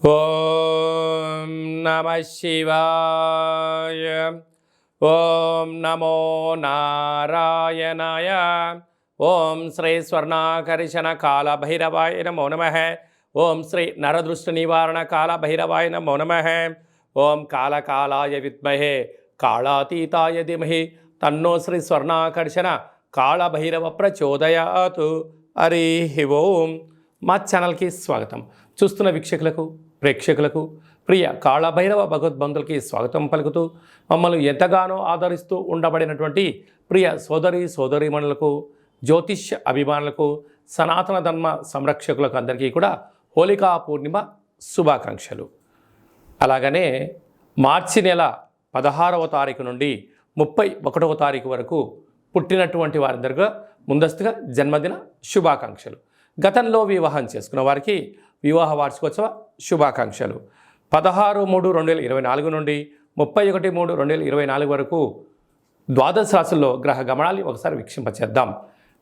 ఓం నమ శివాయ. ఓం నమో నారాయణాయ. ఓం శ్రీ స్వర్ణాకర్షణ కాల భైరవాయ నమో నమః. ఓం శ్రీ నరదృష్టి నివారణ కాల భైరవాయ నమో నమః. ఓం కాళకాలాయ విద్మహే కాళాతీతాయ ధీమహి తన్నో శ్రీ స్వర్ణాకర్షణ కాళ భైరవ ప్రచోదయాతు. హరి ఓం. మా ఛానల్కి స్వాగతం. చూస్తున్న వీక్షకులకు, ప్రేక్షకులకు, ప్రియ కాళభైరవ భగవద్బంధులకి స్వాగతం పలుకుతూ మమ్మల్ని ఎంతగానో ఆదరిస్తూ ఉండబడినటువంటి ప్రియ సోదరీమణులకు, జ్యోతిష్య అభిమానులకు, సనాతన ధర్మ సంరక్షకులకు అందరికీ కూడా హోళికా పూర్ణిమ శుభాకాంక్షలు. అలాగనే మార్చి నెల 16వ తారీఖు నుండి 31వ తారీఖు వరకు పుట్టినటువంటి వారందరిగా ముందస్తుగా జన్మదిన శుభాకాంక్షలు. గతంలో వివాహం చేసుకున్న వారికి వివాహ వార్షికోత్సవ శుభాకాంక్షలు. 16/3/2024 నుండి 31/3/2024 వరకు ద్వాదశ రాశుల్లో గ్రహ గమనాలు ఒకసారి వీక్షింపచేద్దాం.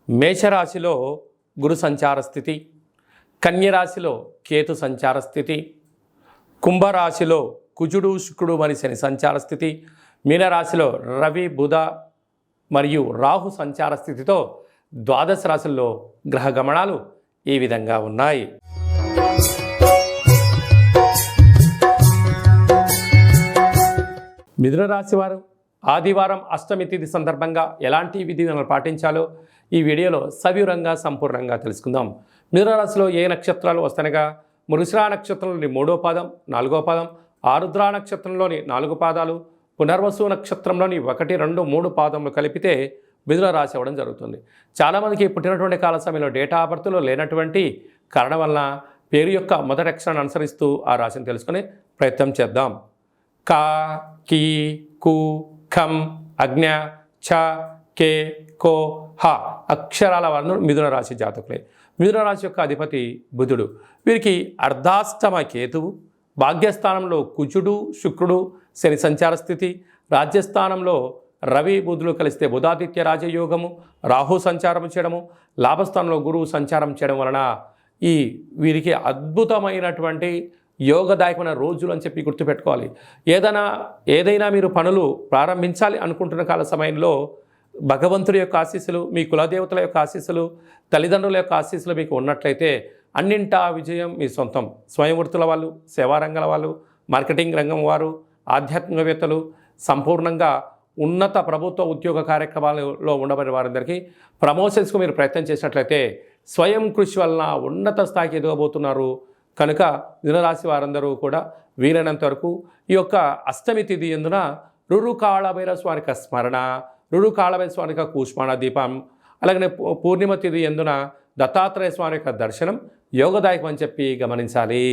మేషరాశిలో గురు సంచార స్థితి, కన్యరాశిలో కేతు సంచార స్థితి, కుంభరాశిలో కుజుడు శుక్రుడు మరియు శని సంచార స్థితి, మీనరాశిలో రవి బుధ మరియు రాహు సంచార స్థితితో ద్వాదశ రాశుల్లో గ్రహ గమనాలు ఈ విధంగా ఉన్నాయి. మిథున రాశి వారు ఆదివారం అష్టమి తిథి సందర్భంగా ఎలాంటి విధులను పాటించాలో ఈ వీడియోలో సవివరంగా సంపూర్ణంగా తెలుసుకుందాం. మిథున రాశిలో ఏ నక్షత్రాలు వస్తానగా మృగశిర నక్షత్రంలోని 3వ పాదం, 4వ పాదం, ఆరుద్ర నక్షత్రంలోని 4 పాదాలు, పునర్వసు నక్షత్రంలోని 1, 2, 3 పాదములు కలిపితే మిథున రాశి అవ్వడం జరుగుతుంది. చాలామందికి పుట్టినటువంటి కాల సమయంలో డేటా ఆఫ్ బర్త్లో లేనటువంటి కారణం వలన పేరు యొక్క మొదటి అక్షరాన్ని అనుసరిస్తూ ఆ రాశిని తెలుసుకునే ప్రయత్నం చేద్దాం. కా, కీ, కు, ఖం, అజ్ఞ, ఛ, కే, కో, హ అక్షరాల వారు మిథున రాశి జాతకులే. మిథున రాశి యొక్క అధిపతి బుధుడు. వీరికి అర్ధాష్టమ కేతువు, భాగ్యస్థానంలో కుజుడు శుక్రుడు శని సంచార స్థితి, రాజ్యస్థానంలో రవి బుధులు కలిస్తే బుధాదిత్య రాజయోగము, రాహు సంచారం చేయడము, లాభస్థానంలో గురువు సంచారం చేయడం వలన వీరికి అద్భుతమైనటువంటి యోగదాయకమైన రోజులు అని చెప్పి గుర్తుపెట్టుకోవాలి. ఏదైనా మీరు పనులు ప్రారంభించాలి అనుకుంటున్న కాల సమయంలో భగవంతుడి యొక్క ఆశీస్సులు, మీ కులదేవతల యొక్క ఆశీస్సులు, తల్లిదండ్రుల యొక్క ఆశీస్సులు మీకు ఉన్నట్లయితే అన్నింటా విజయం మీ సొంతం. స్వయం వృత్తుల వాళ్ళు, సేవారంగాల వాళ్ళు, మార్కెటింగ్ రంగం వారు, ఆధ్యాత్మికవేత్తలు, సంపూర్ణంగా ఉన్నత ప్రభుత్వ ఉద్యోగ కార్యక్రమాలలో ఉండబడిన వారందరికీ ప్రమోషన్స్కు మీరు ప్రయత్నం చేసినట్లయితే స్వయం కృషి వలన ఉన్నత స్థాయికి ఎదగబోతున్నారు. కనుక మిథున రాశి వారందరూ కూడా వీలైనంత వరకు ఈ యొక్క అష్టమి తిథి ఎందున రురు కాళభైరవ స్వామి యొక్క స్మరణ, రురు కాళభైరవ స్వామి యొక్క కూష్మాణ దీపం, అలాగనే పూర్ణిమ తిథి ఎందున దత్తాత్రేయ స్వామి యొక్క దర్శనం యోగదాయకం అని చెప్పి గమనించాలి.